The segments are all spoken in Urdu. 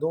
2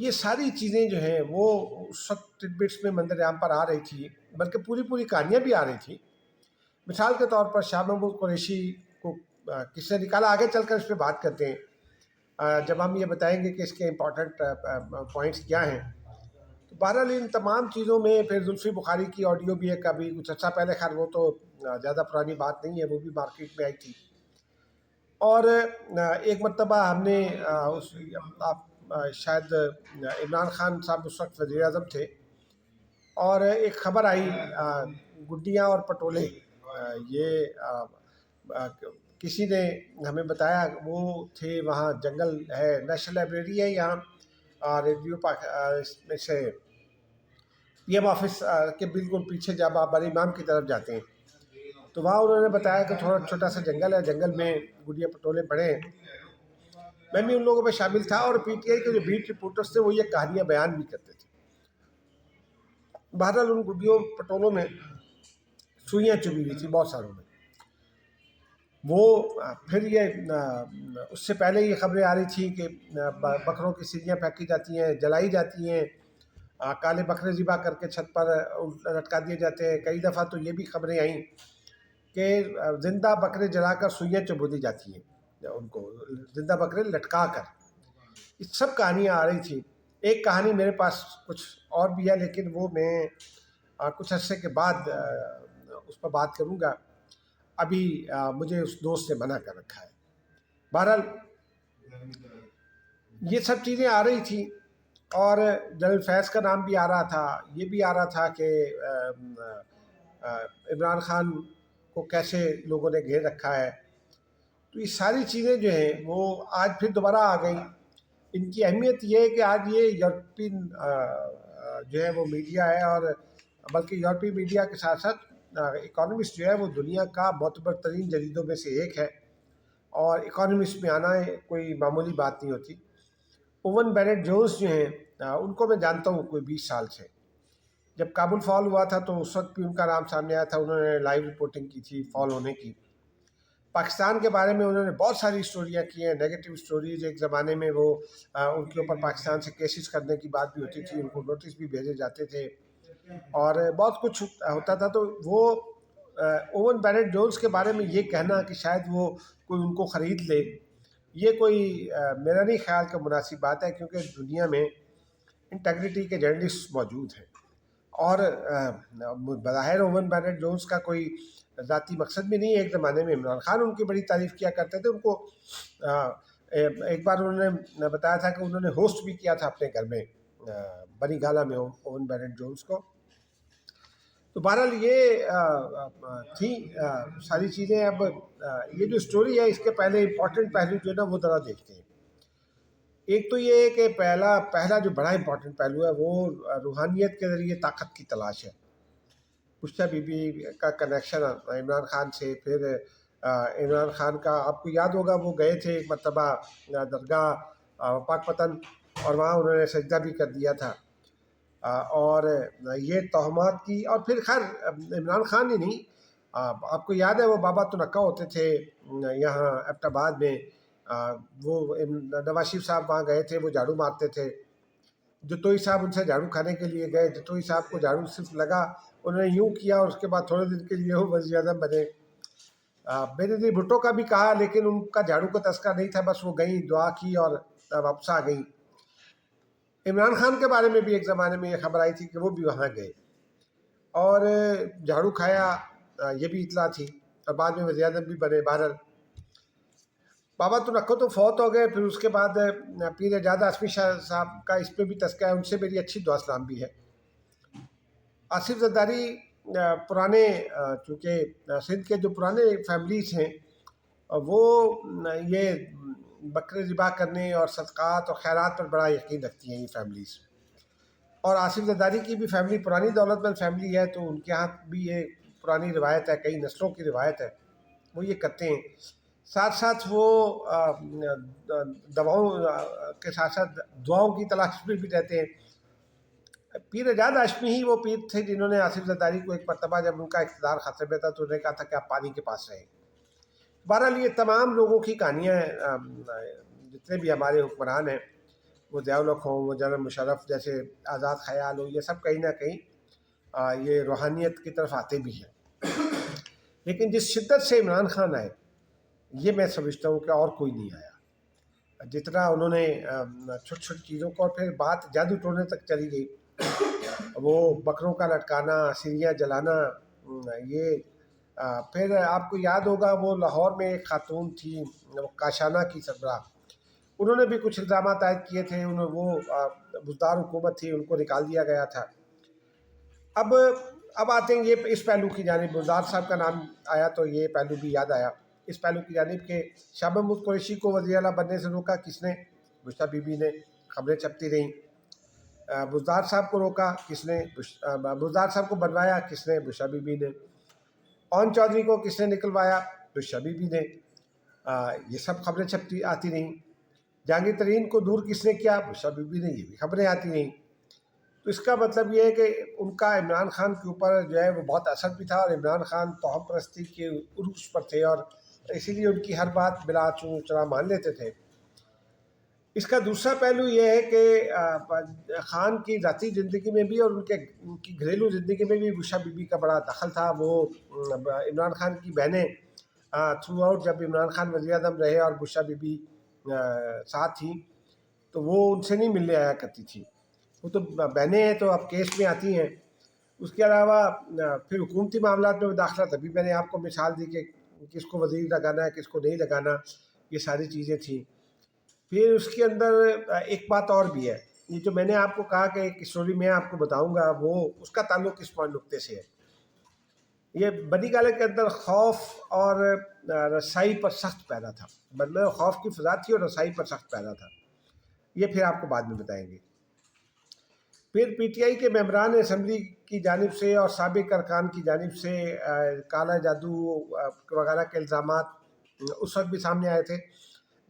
یہ ساری چیزیں جو ہیں وہ اس وقت ٹڈبٹس میں منظر عام پر آ رہی تھی، بلکہ پوری پوری کہانیاں بھی آ رہی تھیں۔ مثال کے طور پر شاہ محمود قریشی کو کس نے نکالا، آگے چل کر اس پہ بات کرتے ہیں جب ہم یہ بتائیں گے کہ اس کے امپورٹنٹ پوائنٹس کیا ہیں۔ تو بہرحال ان تمام چیزوں میں پھر زلفی بخاری کی آڈیو بھی ہے، کبھی کچھ عرصہ پہلے، خیر وہ تو زیادہ پرانی بات نہیں ہے، وہ بھی مارکیٹ میں آئی تھی۔ اور ایک مرتبہ ہم نے آپ شاید عمران خان صاحب اس وقت وزیر اعظم تھے، اور ایک خبر آئی گڈیاں اور پٹولے، یہ کسی نے ہمیں بتایا، وہ تھے وہاں جنگل ہے، نیشنل لائبریری ہے یہاں، ریڈیو اس میں سے پی ایم آفس کے بالکل پیچھے جب آپ بڑے امام کی طرف جاتے ہیں تو وہاں انہوں نے بتایا کہ تھوڑا چھوٹا سا جنگل ہے، جنگل میں گڈیاں پٹولے پڑے ہیں۔ میں بھی ان لوگوں میں شامل تھا، اور پی ٹی آئی کے جو بیٹ رپورٹرز تھے وہ یہ کہانیاں بیان بھی کرتے تھے۔ بہرحال ان گڈیوں پٹولوں میں سوئیاں چبھی ہوئی تھی بہت ساروں میں۔ وہ پھر یہ اس سے پہلے یہ خبریں آ رہی تھی کہ بکروں کی سیلیاں پھینکی جاتی ہیں، جلائی جاتی ہیں، کالے بکرے ذبح کر کے چھت پر لٹکا دیے جاتے ہیں۔ کئی دفعہ تو یہ بھی خبریں آئیں کہ زندہ بکرے جلا کر سوئیاں چبو دی جاتی ہیں، ان کو زندہ بکرے لٹکا کر۔ یہ سب کہانیاں آ رہی تھیں۔ ایک کہانی میرے پاس کچھ اور بھی ہے، لیکن وہ میں کچھ عرصے کے بعد اس پر بات کروں گا، ابھی مجھے اس دوست نے منع کر رکھا ہے۔ بہرحال یہ سب چیزیں آ رہی تھیں، اور جنرل فیض کا نام بھی آ رہا تھا، یہ بھی آ رہا تھا کہ عمران خان کو کیسے لوگوں نے گھیر رکھا ہے۔ تو یہ ساری چیزیں جو ہیں وہ آج پھر دوبارہ آ گئیں۔ ان کی اہمیت یہ ہے کہ آج یہ یورپین جو ہے وہ میڈیا ہے، اور بلکہ یورپی میڈیا کے ساتھ ساتھ اکانومسٹ جو ہے وہ دنیا کا معتبر ترین جریدوں میں سے ایک ہے، اور اکانومسٹ میں آنا کوئی معمولی بات نہیں ہوتی۔ اوون بینٹ جونز جو ہیں ان کو میں جانتا ہوں کوئی 20 سال سے۔ جب کابل فال ہوا تھا تو اس وقت بھی ان کا نام سامنے آیا تھا، انہوں نے لائیو رپورٹنگ کی تھی فال ہونے کی۔ پاکستان کے بارے میں انہوں نے بہت ساری اسٹوریاں کی ہیں، نیگیٹو اسٹوریز۔ ایک زمانے میں وہ ان کے اوپر پاکستان سے کیسز کرنے کی بات بھی ہوتی تھی، ان کو نوٹس بھی بھیجے جاتے تھے، اور بہت کچھ ہوتا تھا۔ تو وہ اوون بینٹ جونز کے بارے میں یہ کہنا کہ شاید وہ کوئی ان کو خرید لے، یہ کوئی میرا نہیں خیال کہ مناسب بات ہے، کیونکہ دنیا میں انٹیگریٹی کے جرنلسٹ موجود ہیں، اور بظاہر اوون بینٹ جونز کا کوئی ذاتی مقصد بھی نہیں ہے۔ ایک زمانے میں عمران خان ان کی بڑی تعریف کیا کرتے تھے، ان کو ایک بار انہوں نے بتایا تھا کہ انہوں نے ہوسٹ بھی کیا تھا اپنے گھر میں بنی گالا میں اوون بینٹ جونز کو۔ تو بہرحال یہ تھی ساری چیزیں۔ اب یہ جو سٹوری ہے، اس کے پہلے امپورٹنٹ پہلو جو ہے نا وہ ذرا دیکھتے ہیں۔ ایک تو یہ ہے کہ پہلا جو بڑا امپورٹنٹ پہلو ہے وہ روحانیت کے ذریعے طاقت کی تلاش ہے۔ پشتہ بی بی کا کنیکشن عمران خان سے، پھر عمران خان کا آپ کو یاد ہوگا وہ گئے تھے ایک مرتبہ درگاہ پاک پتن، اور وہاں انہوں نے سجدہ بھی کر دیا تھا، اور یہ توہمات کی۔ اور پھر خیر عمران خان ہی نہیں، آپ کو یاد ہے وہ بابا تنکا ہوتے تھے یہاں ایبٹ آباد میں، وہ نواز شریف صاحب وہاں گئے تھے، وہ جھاڑو مارتے تھے، جتوئی صاحب ان سے جھاڑو کھانے کے لیے گئے، جتوئی صاحب کو جھاڑو صرف لگا، انہوں نے یوں کیا، اور اس کے بعد تھوڑے دن کے لیے وہ وزیر اعظم بنے۔ بینظیر بھٹو کا بھی کہا، لیکن ان کا جھاڑو کا تذکرہ نہیں تھا، بس وہ گئیں، دعا کی اور واپس آ گئیں۔ عمران خان کے بارے میں بھی ایک زمانے میں یہ خبر آئی تھی کہ وہ بھی وہاں گئے اور جھاڑو کھایا، یہ بھی اطلاع تھی، اور بعد میں وزیر اعظم بھی بنے۔ بہرحال بابا تنکو تو فوت ہو گئے، پھر اس کے بعد پیر اجادہ ہاشمی شاہ صاحب کا اس پہ بھی تذکرہ ہے، ان سے میری اچھی دعا سلام بھی ہے۔ آصف زرداری پرانے، چونکہ سندھ کے جو پرانے فیملیز ہیں وہ یہ بکرے ذبح کرنے اور صدقات اور خیرات پر بڑا یقین رکھتی ہیں یہ فیملیز، اور آصف زرداری کی بھی فیملی پرانی دولت مند فیملی ہے، تو ان کے ہاں بھی یہ پرانی روایت ہے، کئی نسلوں کی روایت ہے، وہ یہ کرتے ہیں۔ ساتھ ساتھ وہ دواؤں کے ساتھ ساتھ دعاؤں کی تلاش میں بھی رہتے ہیں۔ پیر اجاد ہاشمی ہی وہ پیر تھے جنہوں نے آصف زرداری کو ایک مرتبہ جب ان کا اقتدار خطرے میں تھا تو انہوں نے کہا تھا کہ آپ پانی کے پاس رہیں۔ بہرحال یہ تمام لوگوں کی کہانیاں ہیں، جتنے بھی ہمارے حکمران ہیں، وہ ضیاء الحق ہوں، وہ جنرل مشرف جیسے آزاد خیال ہو، یہ سب کہیں نہ کہیں یہ روحانیت کی طرف آتے بھی ہیں، لیکن جس شدت سے عمران خان آئے یہ میں سمجھتا ہوں کہ اور کوئی نہیں آیا۔ جتنا انہوں نے چھوٹی چھوٹی چیزوں کو، اور پھر بات جادو ٹونے تک چلی گئی، وہ بکروں کا لٹکانا، سیڑھیاں جلانا، یہ پھر آپ کو یاد ہوگا وہ لاہور میں ایک خاتون تھی کاشانہ کی سربراہ، انہوں نے بھی کچھ الزامات عائد کیے تھے، وہ بزدار حکومت تھی، ان کو نکال دیا گیا تھا۔ اب آتے ہیں یہ اس پہلو کی جانب، بزدار صاحب کا نام آیا تو یہ پہلو بھی یاد آیا اس پہلو کی جانب کہ شاہ محمود قریشی کو وزیر اعلیٰ بننے سے روکا کس نے؟ بشریٰ بی بی نے، خبریں چھپتی رہیں۔ بزدار صاحب کو روکا کس نے؟ بزدار صاحب کو بنوایا کس نے؟ بشریٰ بی بی نے۔ اون چودھری کو کس نے نکلوایا؟ بشریٰ بی بی نے۔ یہ سب خبریں چھپتی آتی رہیں۔ جہانگیر ترین کو دور کس نے کیا؟ بشریٰ بی بی نے، یہ بھی خبریں آتی رہیں۔ تو اس کا مطلب یہ ہے کہ ان کا عمران خان کے اوپر جو ہے وہ بہت اثر بھی تھا، اور عمران خان توہم پرستی کے عروج پر تھے، اور اسی لیے ان کی ہر بات بلا چوں چرا مان لیتے تھے۔ اس کا دوسرا پہلو یہ ہے کہ خان کی ذاتی زندگی میں بھی اور ان کی گھریلو زندگی میں بھی بشریٰ بی بی کا بڑا دخل تھا۔ وہ عمران خان کی بہنیں تھرو آؤٹ جب عمران خان وزیر اعظم رہے اور بشریٰ بی بی ساتھ تھیں تو وہ ان سے نہیں ملنے آیا کرتی تھیں، وہ تو بہنیں ہیں تو اب کیس میں آتی ہیں۔ اس کے علاوہ پھر حکومتی معاملات میں داخلہ، تبھی میں نے آپ کو مثال دی کہ کس کو وزیر لگانا ہے کس کو نہیں لگانا، یہ ساری چیزیں تھیں۔ پھر اس کے اندر ایک بات اور بھی ہے، یہ جو میں نے آپ کو کہا کہ ایک اسٹوری میں آپ کو بتاؤں گا، وہ اس کا تعلق اس نقطے سے ہے۔ یہ بنی گالے کے اندر خوف اور رسائی پر سخت پیدا تھا، مطلب خوف کی فضا تھی اور رسائی پر سخت پیدا تھا، یہ پھر آپ کو بعد میں بتائیں گے۔ پھر پی ٹی آئی کے ممبران اسمبلی کی جانب سے اور سابق ارکان کی جانب سے کالا جادو وغیرہ کے الزامات اس وقت بھی سامنے آئے تھے۔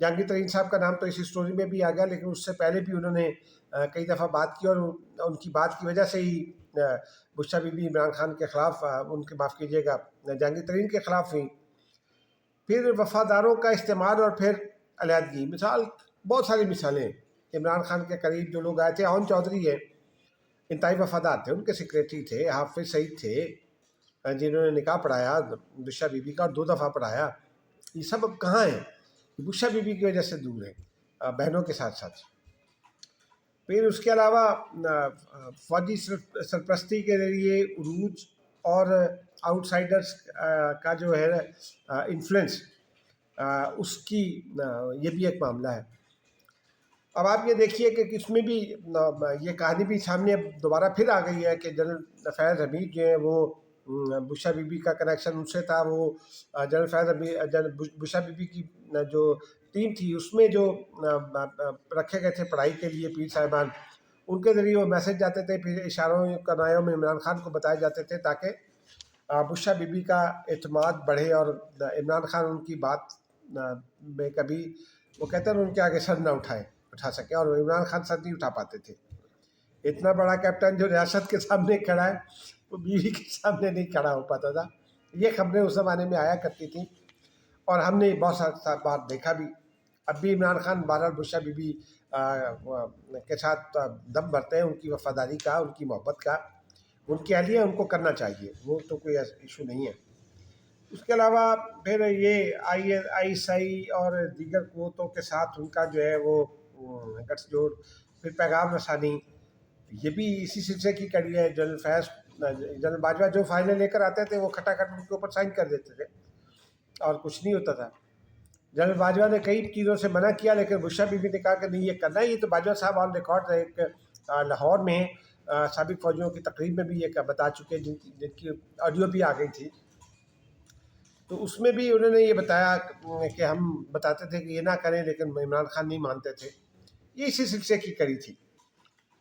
جہانگیر ترین صاحب کا نام تو اس اسٹوری میں بھی آ گیا، لیکن اس سے پہلے بھی انہوں نے کئی دفعہ بات کی، اور ان کی بات کی وجہ سے ہی بشریٰ بی بی عمران خان کے خلاف، ان کے معاف کیجیے گا جہانگیر ترین کے خلاف ہوئی۔ پھر وفاداروں کا استعمال اور پھر علیحدگی، مثال بہت ساری مثالیں۔ عمران خان کے قریب جو لوگ آئے تھے، اون چودھری ہے، انتہائی وفادار تھے، ان کے سیکریٹری تھے، حافظ سعید تھے جنہوں نے نکاح پڑھایا بشریٰ بی بی کا، اور 2 دفعہ پڑھایا۔ یہ سب اب کہاں ہیں؟ بشریٰ بی بی کی وجہ سے دور ہیں بہنوں کے ساتھ ساتھ۔ پھر اس کے علاوہ فوجی سرپرستی کے ذریعے عروج اور آؤٹ سائڈرز کا جو ہے انفلوئنس، اس کی یہ بھی ایک معاملہ ہے۔ اب آپ یہ دیکھیے کہ اس میں بھی یہ کہانی بھی سامنے اب دوبارہ پھر آ گئی ہے کہ جنرل فیض حمید جو ہے وہ بشریٰ بی بی کا کنیکشن ان سے تھا، وہ جنرل فیض حمید بشریٰ بی بی کی جو ٹیم تھی اس میں جو رکھے گئے تھے پڑھائی کے لیے پیر صاحبان، ان کے ذریعے وہ میسج جاتے تھے، پھر اشاروں کنایوں میں عمران خان کو بتائے جاتے تھے تاکہ بشریٰ بی بی کا اعتماد بڑھے اور عمران خان ان کی بات میں کبھی، وہ کہتے ہیں ان کے آگے سر نہ اٹھا سکے، اور عمران خان سر نہیں اٹھا پاتے تھے۔ اتنا بڑا کیپٹن جو ریاست کے سامنے کھڑا ہے وہ بیوی کے سامنے نہیں کھڑا ہو پاتا تھا۔ یہ خبریں اس زمانے میں آیا کرتی تھیں، اور ہم نے بہت سارا بار دیکھا بھی۔ اب بھی عمران خان بہرحال بشریٰ بی بی کے ساتھ دم بھرتے ہیں، ان کی وفاداری کا، ان کی محبت کا، ان کی اہلیہ ان کو کرنا چاہیے، وہ تو کوئی ایشو نہیں ہے۔ اس کے علاوہ پھر یہ آئی ایس آئی اور دیگر قوتوں کے ساتھ ان کا جو ہے وہ گٹھ جوڑ، پھر پیغام رسانی، یہ بھی اسی سلسلے کی کڑی ہے۔ جنرل باجوہ جو فائلیں لے کر آتے تھے وہ کھٹاکھٹ ان کے اوپر سائن کر دیتے تھے اور کچھ نہیں ہوتا تھا۔ جنرل باجوہ نے کئی چیزوں سے منع کیا، لیکن بشریٰ بی بی نے کہا کہ نہیں یہ کرنا ہے۔ یہ تو باجوہ صاحب آن ریکارڈ ایک لاہور میں سابق فوجیوں کی تقریب میں بھی یہ بتا چکے، جن کی آڈیو بھی آ گئی تھی، تو اس میں بھی انہوں نے یہ بتایا کہ ہم بتاتے تھے کہ یہ نہ کریں، لیکن عمران خان نہیں مانتے تھے۔ یہ اسی سلسلے کی کڑی تھی۔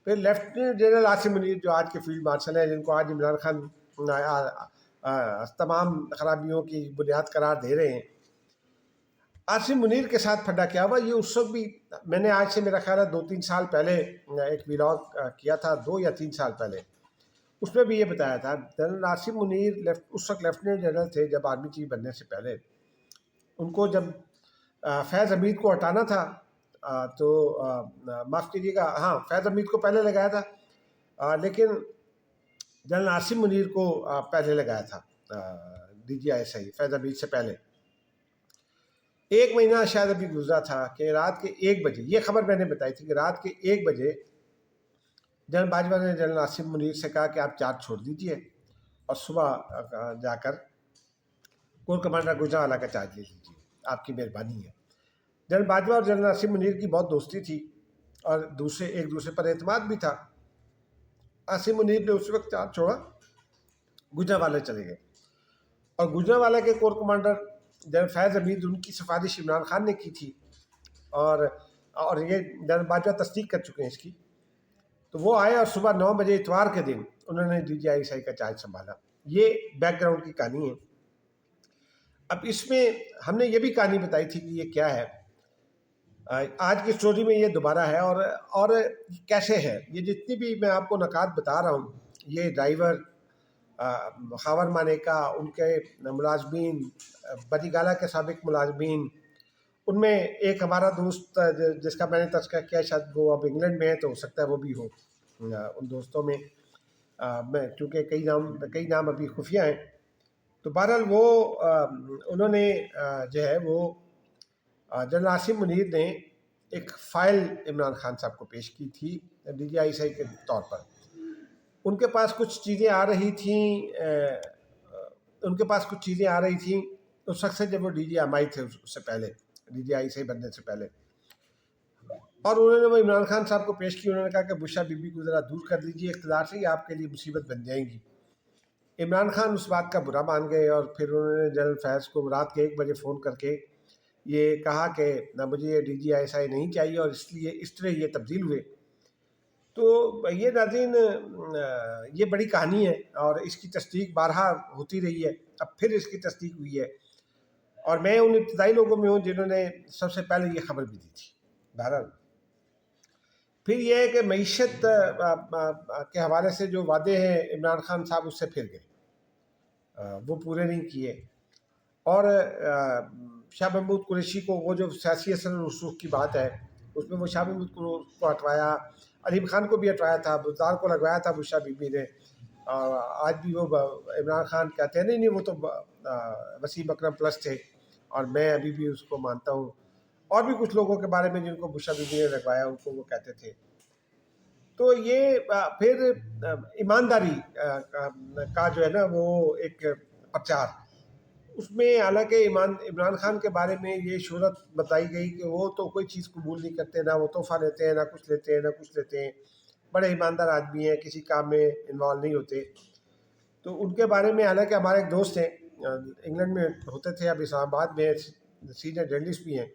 پھر لیفٹیننٹ جنرل عاصم منیر جو آج کے فیلڈ مارشل ہیں، جن کو آج عمران خان تمام خرابیوں کی بنیاد قرار دے رہے ہیں، عاصم منیر کے ساتھ پھڈا کیا ہوا، یہ اس وقت بھی میں نے آج سے میرا خیال ہے 2-3 سال پہلے ایک ویلاگ کیا تھا، 2 یا 3 سال پہلے، اس میں بھی یہ بتایا تھا۔ جنرل عاصم منیر اس وقت لیفٹیننٹ جنرل تھے جب آرمی چیف بننے سے پہلے، ان کو جب فیض حمید کو ہٹانا تھا تو معاف کیجیے گا، ہاں فیض حمید کو پہلے لگایا تھا، لیکن جنرل عاصم منیر کو پہلے لگایا تھا DGI فیض حمید سے پہلے۔ 1 مہینہ شاید ابھی گزرا تھا کہ رات کے 1 بجے یہ خبر میں نے بتائی تھی کہ رات کے 1 بجے جنرل باجوہ نے جنرل عاصم منیر سے کہا کہ آپ چارج چھوڑ دیجئے اور صبح جا کر کور کمانڈر گوجرانوالہ کا چارج لے لیجیے، آپ کی مہربانی ہے۔ جنرل باجوہ اور جنرل عاصم منیر کی بہت دوستی تھی اور ایک دوسرے پر اعتماد بھی تھا۔ عاصم منیر نے اس وقت چارج چھوڑا، گوجرانوالہ چلے گئے، اور گوجرانوالہ کے کور کمانڈر جنرل فیض حمید، ان کی سفارش عمران خان نے کی تھی، اور یہ جنرل باجوہ تصدیق کر چکے ہیں اس کی۔ تو وہ آئے اور صبح 9 بجے اتوار کے دن انہوں نے DGI کا چارج سنبھالا۔ یہ بیک گراؤنڈ کی کہانی ہے۔ اب اس میں ہم نے یہ بھی کہانی بتائی تھی کہ یہ کیا ہے، آج کی سٹوری میں یہ دوبارہ ہے، اور کیسے ہے۔ یہ جتنی بھی میں آپ کو نکات بتا رہا ہوں، یہ ڈرائیور، خاور مانیکا، ان کے ملازمین، بری گالہ کے سابق ملازمین، ان میں ایک ہمارا دوست جس کا میں نے تذکرہ کیا، شاید وہ اب انگلینڈ میں ہے تو ہو سکتا ہے وہ بھی ہو ان دوستوں میں، چونکہ کئی نام ابھی خفیہ ہیں۔ تو بہرحال وہ انہوں نے جو ہے وہ جنرل عاصم منیر نے ایک فائل عمران خان صاحب کو پیش کی تھی DGI کے طور پر۔ ان کے پاس کچھ چیزیں آ رہی تھیں اس وقت سے جب وہ DGI تھے، اس سے پہلے DGI بننے سے پہلے، اور انہوں نے وہ عمران خان صاحب کو پیش کی۔ انہوں نے کہا کہ بشرا بی بی کو ذرا دور کر دیجیے اقتدار سے، یہ آپ کے لیے مصیبت بن جائیں گی۔ عمران خان اس بات کا برا مان گئے، اور پھر انہوں نے جنرل فیض کو رات کے 1 بجے فون کر کے یہ کہا کہ مجھے یہ DGI نہیں چاہیے، اور اس طرح یہ تبدیل ہوئے۔ تو یہ ناظرین، یہ بڑی کہانی ہے، اور اس کی تصدیق بارہا ہوتی رہی ہے، اب پھر اس کی تصدیق ہوئی ہے، اور میں ان ابتدائی لوگوں میں ہوں جنہوں نے سب سے پہلے یہ خبر بھی دی تھی۔ بہرحال پھر یہ ہے کہ معیشت کے حوالے سے جو وعدے ہیں عمران خان صاحب اس سے پھر گئے، وہ پورے نہیں کیے، اور شاہ محمود قریشی کو، وہ جو سیاسی اثر و رسوخ کی بات ہے اس میں وہ شاہ محمود کو ہٹوایا، علیم خان کو بھی ہٹوایا تھا، بزدار کو لگوایا تھا بشرا بی بی نے، آج بھی وہ عمران خان کہتے ہیں نہیں وہ تو وسیم اکرم پلس تھے، اور میں ابھی بھی اس کو مانتا ہوں، اور بھی کچھ لوگوں کے بارے میں جن کو بشرا بی بی نے لگوایا ان کو وہ کہتے تھے۔ تو یہ پھر ایمانداری کا جو ہے نا وہ ایک پرچار، اس میں حالانکہ عمران خان کے بارے میں یہ شہرت بتائی گئی کہ وہ تو کوئی چیز قبول نہیں کرتے، نہ وہ تحفہ لیتے ہیں، نہ کچھ لیتے ہیں، بڑے ایماندار آدمی ہیں، کسی کام میں انوالو نہیں ہوتے۔ تو ان کے بارے میں حالانکہ ہمارے ایک دوست ہیں، انگلینڈ میں ہوتے تھے، اب اسلام آباد میں سینئر جرنلسٹ بھی ہیں،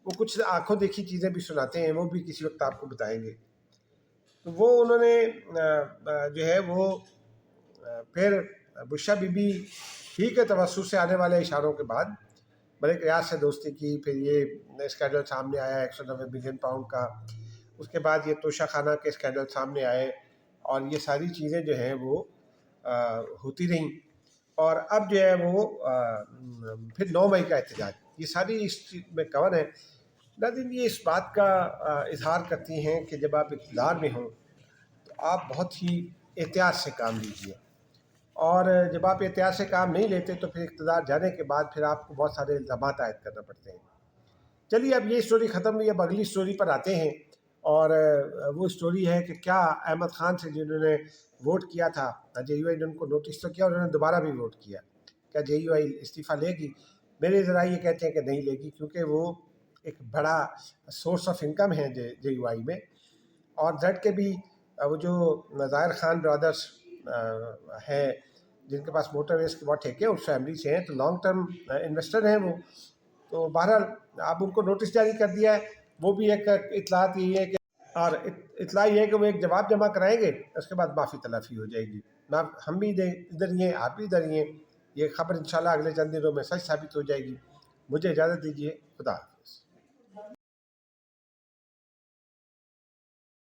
وہ کچھ آنکھوں دیکھی چیزیں بھی سناتے ہیں، وہ بھی کسی وقت آپ کو بتائیں گے۔ تو وہ انہوں نے جو ہے وہ پھر بشرا بی بی ہی کے توسط سے آنے والے اشاروں کے بعد ملک ریاض سے دوستی کی، پھر یہ اسکینڈل سامنے آیا 190 بلین پاؤنڈ کا، اس کے بعد یہ توشہ خانہ کے اسکینڈل سامنے آئے، اور یہ ساری چیزیں جو ہیں وہ ہوتی رہیں، اور اب جو ہے وہ پھر 9 مئی کا احتجاج، یہ ساری اس چیز میں کور ہے۔ لیکن یہ اس بات کا اظہار کرتی ہیں کہ جب آپ اقتدار میں ہوں تو آپ بہت ہی احتیاط سے کام لیجیے، اور جب آپ احتیاط سے کام نہیں لیتے تو پھر اقتدار جانے کے بعد پھر آپ کو بہت سارے الزامات عائد کرنا پڑتے ہیں۔ چلیے اب یہ سٹوری ختم ہوئی، اب اگلی سٹوری پر آتے ہیں، اور وہ سٹوری ہے کہ کیا احمد خان سے جنہوں نے ووٹ کیا تھا، JUI نے ان کو نوٹس تو کیا، انہوں نے دوبارہ بھی ووٹ کیا، کیا JUI استعفیٰ لے گی؟ میرے ذرائع یہ کہتے ہیں کہ نہیں لے گی، کیونکہ وہ ایک بڑا سورس آف انکم ہے JUI میں، اور زیڈ کے بھی وہ جو ظاہر خان برادرز ہیں جن کے پاس موٹر ویز کے بہت ٹھیکے اس فیملی سے ہیں، تو لانگ ٹرم انویسٹر ہیں وہ، تو بہرحال اب ان کو نوٹس جاری کر دیا ہے۔ وہ بھی ایک اطلاعات یہ ہے کہ، اور اطلاع یہ ہے کہ وہ ایک جواب جمع کرائیں گے، اس کے بعد معافی تلافی ہو جائے گی، ہم بھی ادھر ہی ہیں، آپ بھی ادھر ہی ہیں، یہ خبر انشاءاللہ اگلے چند دنوں میں سچ ثابت ہو جائے گی۔ مجھے اجازت دیجیے، خدا حافظ۔